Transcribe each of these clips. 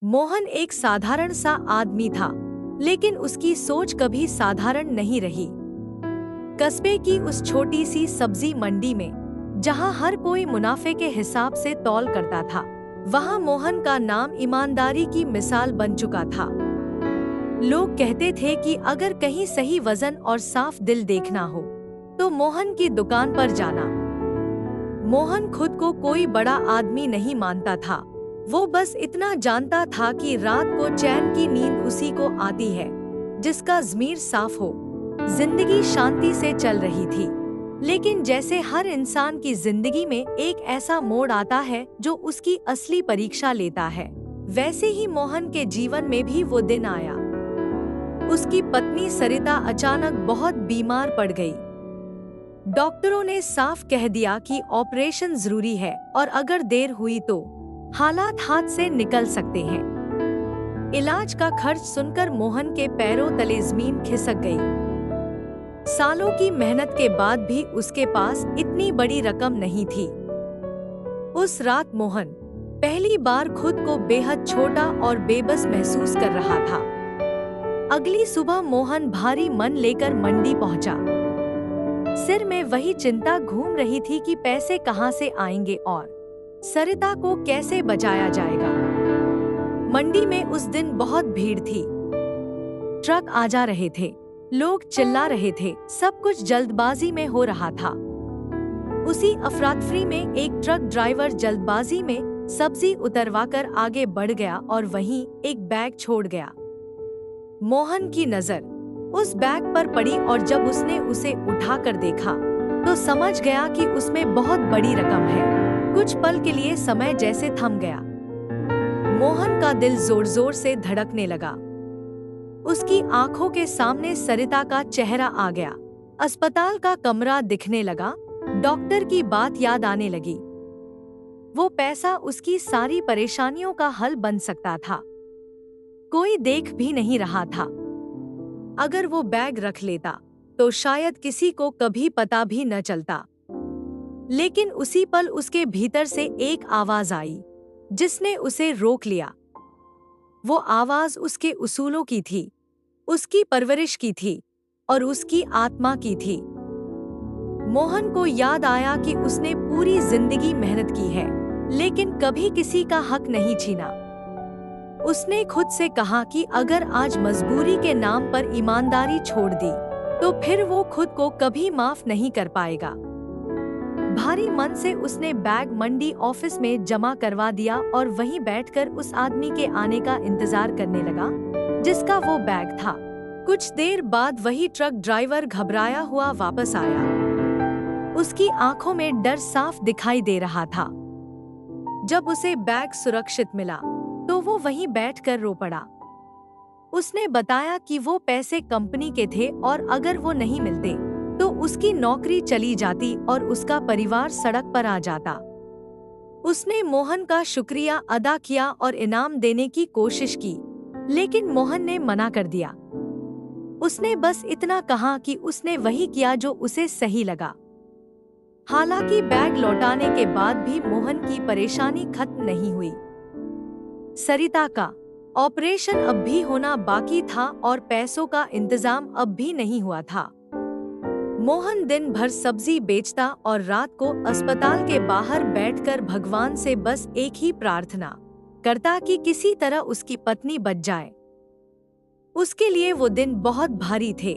मोहन एक साधारण सा आदमी था, लेकिन उसकी सोच कभी साधारण नहीं रही। कस्बे की उस छोटी सी सब्जी मंडी में, जहां हर कोई मुनाफे के हिसाब से तौल करता था, वहां मोहन का नाम ईमानदारी की मिसाल बन चुका था। लोग कहते थे कि अगर कहीं सही वजन और साफ दिल देखना हो, तो मोहन की दुकान पर जाना। मोहन खुद को कोई बड़ा आदमी नहीं मानता था। वो बस इतना जानता था कि रात को चैन की नींद उसी को आती है, जिसका ज़मीर साफ हो। जिंदगी शांति से चल रही थी। लेकिन जैसे हर इंसान की जिंदगी में एक ऐसा मोड़ आता है जो उसकी असली परीक्षा लेता है, वैसे ही मोहन के जीवन में भी वो दिन आया। उसकी पत्नी सरिता अचानक बहुत बीमार पड़ गई। डॉक्टरों ने साफ कह दिया कि ऑपरेशन जरूरी है और अगर देर हुई तो हालात हाथ से निकल सकते हैं। इलाज का खर्च सुनकर मोहन के पैरों तले जमीन खिसक गई। सालों की मेहनत के बाद भी उसके पास इतनी बड़ी रकम नहीं थी। उस रात मोहन पहली बार खुद को बेहद छोटा और बेबस महसूस कर रहा था। अगली सुबह मोहन भारी मन लेकर मंडी पहुंचा। सिर में वही चिंता घूम रही थी कि पैसे कहां से आएंगे और सरिता को कैसे बचाया जाएगा। मंडी में उस दिन बहुत भीड़ थी। ट्रक आ जा रहे थे, लोग चिल्ला रहे थे, सब कुछ जल्दबाजी में हो रहा था। उसी अफरातफरी में एक ट्रक ड्राइवर जल्दबाजी में सब्जी उतरवाकर आगे बढ़ गया और वहीं एक बैग छोड़ गया। मोहन की नजर उस बैग पर पड़ी और जब उसने उसे उठाकर देखा तो समझ गया कि उसमें बहुत बड़ी रकम है। कुछ पल के लिए समय जैसे थम गया। मोहन का दिल जोर जोर से धड़कने लगा। उसकी आंखों के सामने सरिता का चेहरा आ गया। अस्पताल का कमरा दिखने लगा। डॉक्टर की बात याद आने लगी। वो पैसा उसकी सारी परेशानियों का हल बन सकता था। कोई देख भी नहीं रहा था। अगर वो बैग रख लेता तो शायद किसी को कभी पता भी न चलता। लेकिन उसी पल उसके भीतर से एक आवाज आई, जिसने उसे रोक लिया। वो आवाज उसके उसूलों की थी, उसकी परवरिश की थी और उसकी आत्मा की थी। मोहन को याद आया कि उसने पूरी जिंदगी मेहनत की है, लेकिन कभी किसी का हक नहीं छीना। उसने खुद से कहा कि अगर आज मजबूरी के नाम पर ईमानदारी छोड़ दी, तो फिर वो खुद को कभी माफ नहीं कर पाएगा। भारी मन से उसने बैग मंडी ऑफिस में जमा करवा दिया और वहीं बैठकर उस आदमी के आने का इंतजार करने लगा, जिसका वो बैग था। कुछ देर बाद वही ट्रक ड्राइवर घबराया हुआ वापस आया। उसकी आंखों में डर साफ दिखाई दे रहा था। जब उसे बैग सुरक्षित मिला तो वो वहीं बैठकर रो पड़ा। उसने बताया कि वो पैसे कंपनी के थे और अगर वो नहीं मिलते तो उसकी नौकरी चली जाती और उसका परिवार सड़क पर आ जाता। उसने मोहन का शुक्रिया अदा किया और इनाम देने की कोशिश की, लेकिन मोहन ने मना कर दिया। उसने बस इतना कहा कि उसने वही किया जो उसे सही लगा। हालांकि बैग लौटाने के बाद भी मोहन की परेशानी खत्म नहीं हुई। सरिता का ऑपरेशन अब भी होना बाकी था और पैसों का इंतजाम अब भी नहीं हुआ था। मोहन दिन भर सब्जी बेचता और रात को अस्पताल के बाहर बैठकर भगवान से बस एक ही प्रार्थना करता कि किसी तरह उसकी पत्नी बच जाए। उसके लिए वो दिन बहुत भारी थे,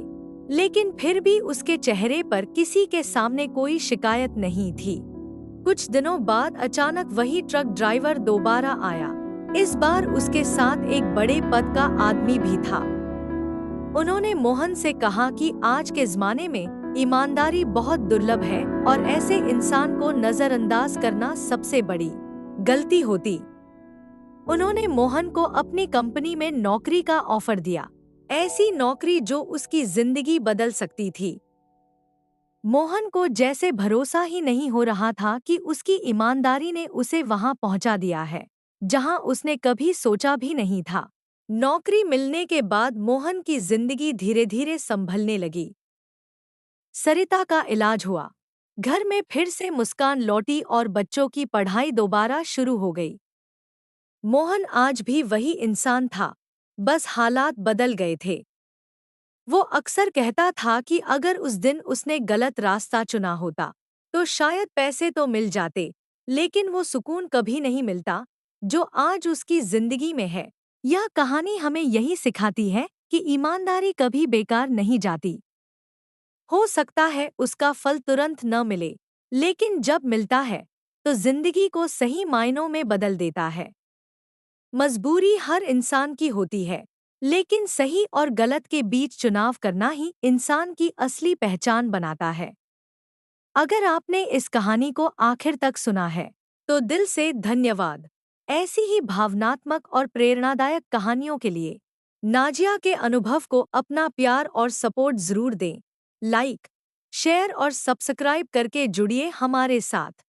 लेकिन फिर भी उसके चेहरे पर किसी के सामने कोई शिकायत नहीं थी। कुछ दिनों बाद अचानक वही ट्रक ड्राइवर दोबारा आया। इस बार उसके साथ एक बड़े पद का आदमी भी था। उन्होंने मोहन से कहा कि आज के जमाने में ईमानदारी बहुत दुर्लभ है और ऐसे इंसान को नजरअंदाज करना सबसे बड़ी गलती होती। उन्होंने मोहन को अपनी कंपनी में नौकरी का ऑफर दिया, ऐसी नौकरी जो उसकी जिंदगी बदल सकती थी। मोहन को जैसे भरोसा ही नहीं हो रहा था कि उसकी ईमानदारी ने उसे वहां पहुंचा दिया है, जहां उसने कभी सोचा भी नहीं था। नौकरी मिलने के बाद मोहन की जिंदगी धीरे धीरे संभलने लगी। सरिता का इलाज हुआ, घर में फिर से मुस्कान लौटी और बच्चों की पढ़ाई दोबारा शुरू हो गई। मोहन आज भी वही इंसान था, बस हालात बदल गए थे। वो अक्सर कहता था कि अगर उस दिन उसने गलत रास्ता चुना होता, तो शायद पैसे तो मिल जाते, लेकिन वो सुकून कभी नहीं मिलता, जो आज उसकी जिंदगी में है। यह कहानी हमें यही सिखाती है कि ईमानदारी कभी बेकार नहीं जाती। हो सकता है उसका फल तुरंत न मिले, लेकिन जब मिलता है, तो जिंदगी को सही मायनों में बदल देता है। मजबूरी हर इंसान की होती है, लेकिन सही और गलत के बीच चुनाव करना ही इंसान की असली पहचान बनाता है। अगर आपने इस कहानी को आखिर तक सुना है, तो दिल से धन्यवाद। ऐसी ही भावनात्मक और प्रेरणादायक कहानियों के लिए नाजिया के अनुभव को अपना प्यार और सपोर्ट जरूर दें। लाइक, शेयर और सब्सक्राइब करके जुड़िए हमारे साथ।